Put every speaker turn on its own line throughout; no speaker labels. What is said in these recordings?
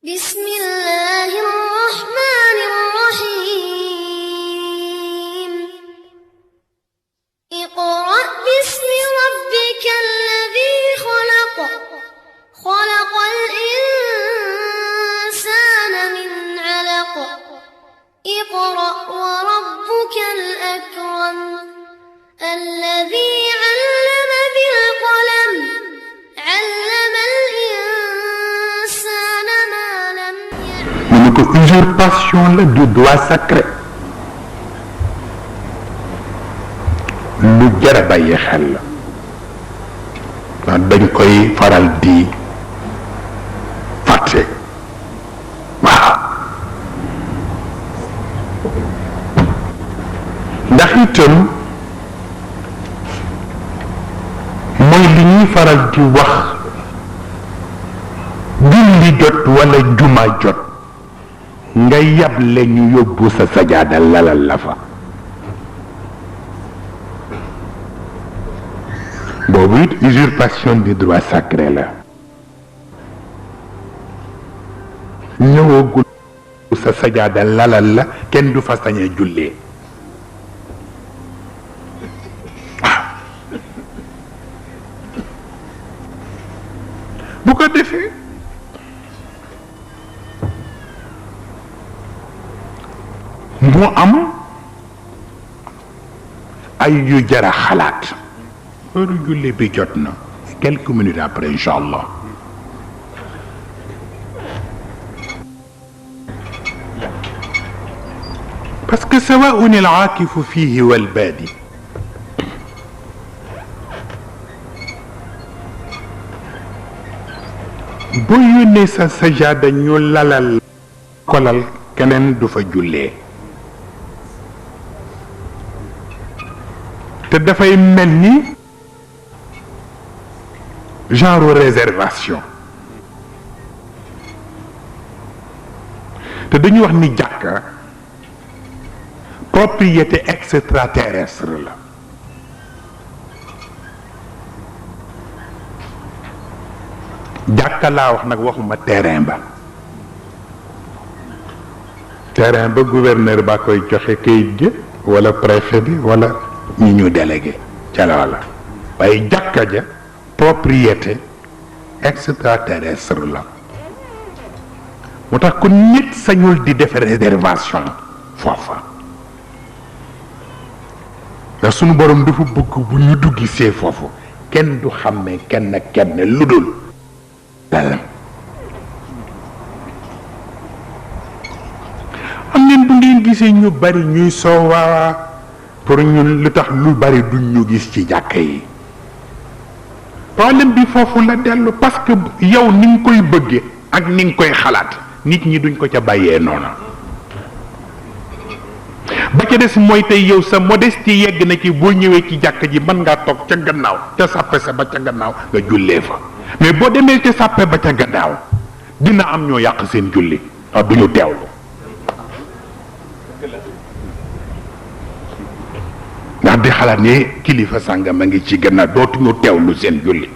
بسم الله الرحمن الرحيم اقرأ باسم ربك الذي خلق خلق الإنسان من علق اقرأ وربك الأكرم الذي علم بالقلم علم الإنسان ما لم يعلم.
Mu ne ko usurpation la du droit sacré lu jar a bàyyi xel la ndax dañ koy faral di fàtte waaw ndax itam mooy li ñuy faral di wax julli jot wala juma jot nga yable ñu yóbbu sa sajaada lalal la fa boobu it usurpation du droit sacré la ñëwagul sa sajaada lalal la kenn du fa sañ a jullee bu ko defee mu am ay yu jara xalaat heure julli bi jot na quelques minutes après inchallah parce que sawaun al-aakifu fihi wal baadi boo yónnee sa sajaada ñu lalal kolal keneen du fa jullee te dafay mel ni genre réservation te dañuy wax ni jàkka propriété extraterrestre la jàkka laa wax nag waxuma terrain ba gouverneur ba koy joxe kayit gi wala préfet bi wala ñi ñu délégué ca loola waaye jàkka ja propriété extraterrestre la moo tax ku nit sañul di def réservation foofa ndax sunu borom dafa bëgg bu ñu duggisee foofu kenn du xàmmee kenn lu dul dalam am ngeen bu ngeen gisee ñu bari ñuy soow waawaa pour ñun lu tax lu bari duñ ñu gis ci jàkka yi problème bi foofu la dellu parce que yow ni nga koy bëggee ak ni nga koy xalaat nit ñi duñ ko ca bàyyee noonu ba ca des mooy tey yow sa modestie yegg na ci boo ñëwee ci jàkka ji mën ngaa toog ca gannaaw ca sàppe sa ba ca gannaaw nga jullee fa mais boo demee ca sàppe ba ca gannaaw dina am ñoo yàq seen julli waaw duñu teewlu ndax di xalaat ne kilifa sàngam a ngi ci gannaaw dootuñu teewlu seen julli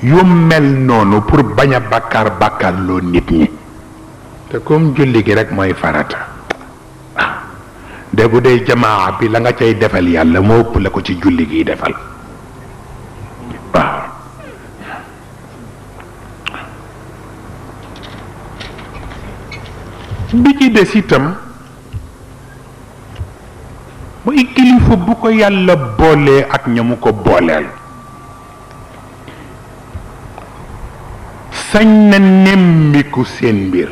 yu mel noonu pour bañ a bàkkaar loo nit ñi te comme julli gi rek mooy farata de bu dee jamaa bi la nga cay defal yàlla moo ëpp la ko ci julli gi defal waaw bi ci des itam mooy kilifa bu ko yàlla boolee ak ña mu ko booleel sañ na nemmiku seen mbir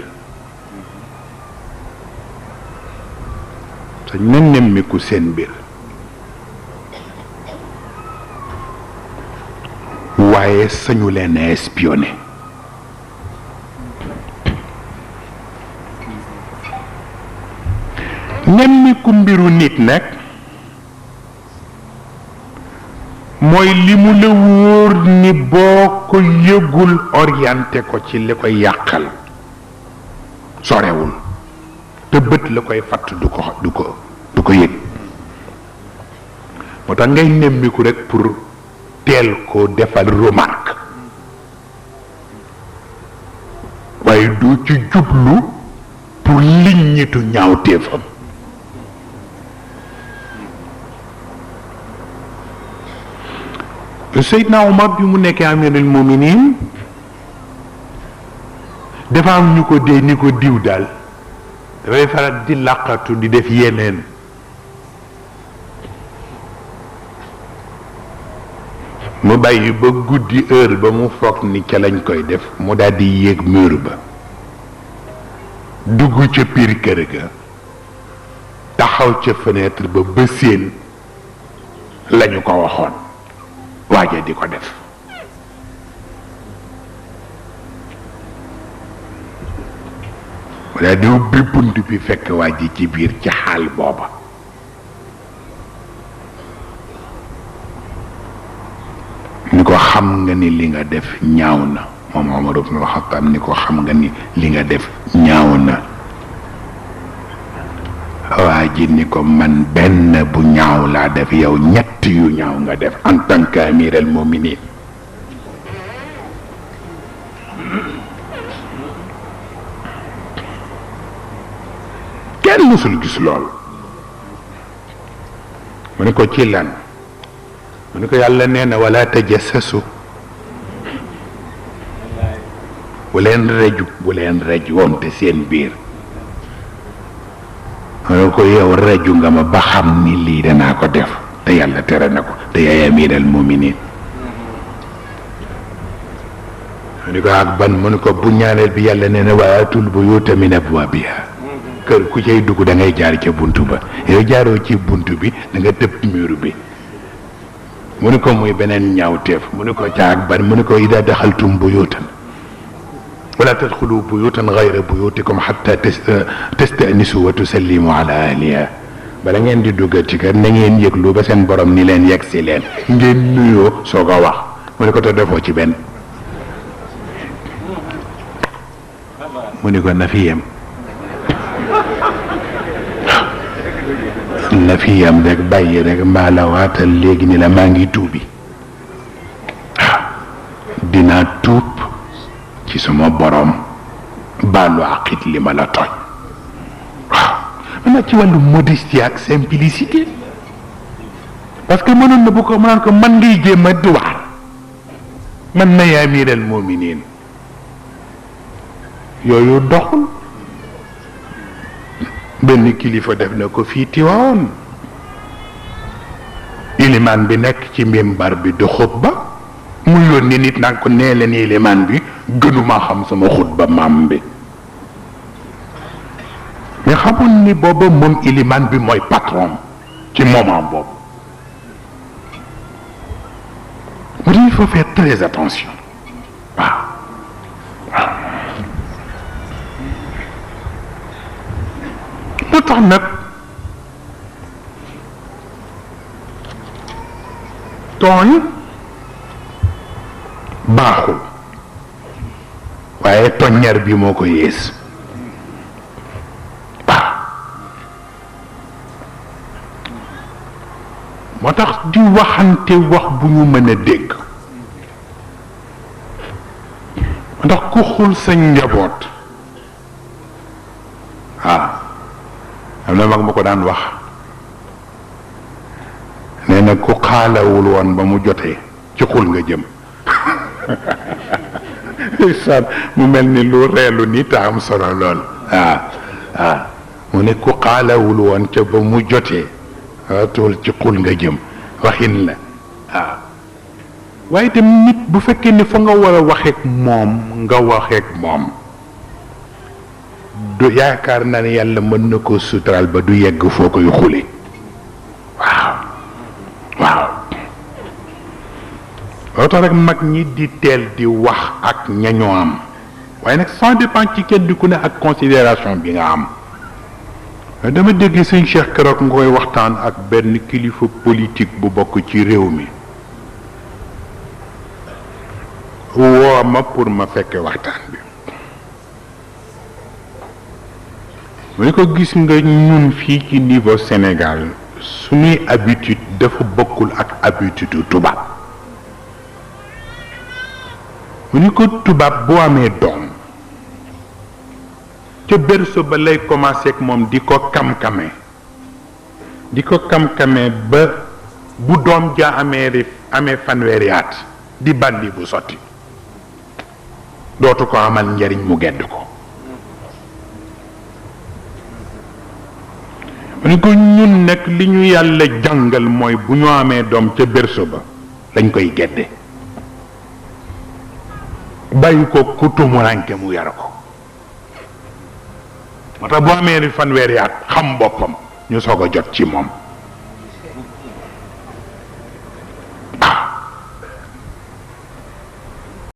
waaye sañu leen a espionné nemmiku mbiru nit nag mooy li mu la wóor ni boo ko yëgul orienté ko ci li koy yàqal sorewul te bët la koy fatt du ko yëg moo tax ngay nemmiku rek pour teel ko defal remarque waaye du ci jublu pour liññitu ñaawteefam. Seydina Omar bi mu nekkee amirul muminin dafa am ñu ko dee ni ko diw daal dafay faral di làqatu di def yeneen mu bàyyi ba guddi heure ba mu foog ni ca lañ koy def mu daal di yéeg mur ba dugg ca biir kër ga taxaw ca fenêtre ba ba séen lañu ko waxoon waaje di ko def walla di ubbi bunt bi fekk waaje ci biir ci xaal booba ni ko xam nga ni li nga def ñaaw na moom Omar ibn al-Khattab ni ko xam nga ni li nga def ñaaw na waa ji ni ko man benn bu ñaaw laa def yow ñett yu ñaaw nga def en tant qu'amir al-mu'minin kenn mësul gis lool mu ni ko ci lan mu ni ko yàlla nee na wala tajassasu bu leen reju wonte seen biir mu ni ko yow reju nga ma ba xam ni lii danaa ko def te yàlla tere na ko te yaay amiral muminin mu ni ko ak ban mu ni ko bu ñaareel bi yàlla nee na waatul buyuuta min abwaabiha kër ku cay dugg da ngay jaar ca buntu ba yow jaaroo ci buntu bi da nga tëb mur bi mu ni ko muy beneen ñaawteef mu ni ko caag ban mu ni ko ida daxaltum buyutan wala tadxulu buyutan gayra buyutikum xatta tastanisu wa tusallimu ala ahliha bala ngeen di duggal ci kër na ngeen yëglu ba seen borom ni leen yegg si leen ngeen nuyoo soog a wax mu ni ko te defoo ci benn mu ni ko na fi yem na fi yam rek bàyyi rek maa la waatal léegi ni la maa ngi tuubi dinaa tuub ci sama borom baalu àqit li ma la tooñ waaw man ci wàllu modestie ak simplicité parce que mënoon na bu ko mënaan ko man ngay jéem a duwaar man na yaa amiral muminin yooyu doxul benn kilifa def na ko fii Tiwaawoon ilimaan bi nekk ci mimbar bi du xutba mu yónni nit naan ko nee leen ilimaan bi gënuma xam sama xutba maam bi mais xamul ni booba moom ilimaan bi mooy patron ci moment boobu mu di il faut faire très attention waaw lu tax nag tooñ baaxul waaye toññar bi moo ko yées waaw moo tax di waxante wax bu ñu mën a dégg moo tax ku xul sa njaboot am na mag ma ko daan wax nee na ku xaalawul woon ba mu jotee ci xul nga jëm mu mel ni lu reelu ni te am solo lool mu ne ku xaalawul woon ca ba mu jotee tool ci xul nga jëm waxin la waaye itam nit bu fekkee ni fa nga war a waxeek moom nga waxeek moom du yaakaar naa ne yàlla mën na ko suturaal ba du yegg foo koy xule waaw loo tax rek mag ñi di teel di wax ak ñañoo am waaye nag ça dépend ci kenn di ku ne ak considération bi nga am dama dégg sëñ Cheikh keroog nga koy waxtaan ak benn kilifa politique bu bokk ci réew mi woo ma pour ma fekke waxtaan bi mu ne ko gis nga ñun fii ci niveau Sénégal suñuy habitude dafa bokkul ak habitude tubaab mu ni ko tubaab boo amee doom ca berceau ba lay commencé ak moom di ko kam-kamee ba bu doom ja amee fanweeri at di bandi bu sotti dootu ko amal njariñ mu gedd ko ni ko ñun nag li ñu yàlla jàngal mooy bu ñu amee doom ca berceau ba lañ koy gedde bàyyi ko ku tumuranke mu yara ko moo tax boo amee fanweeri at xam boppam ñu soog a jot ci moom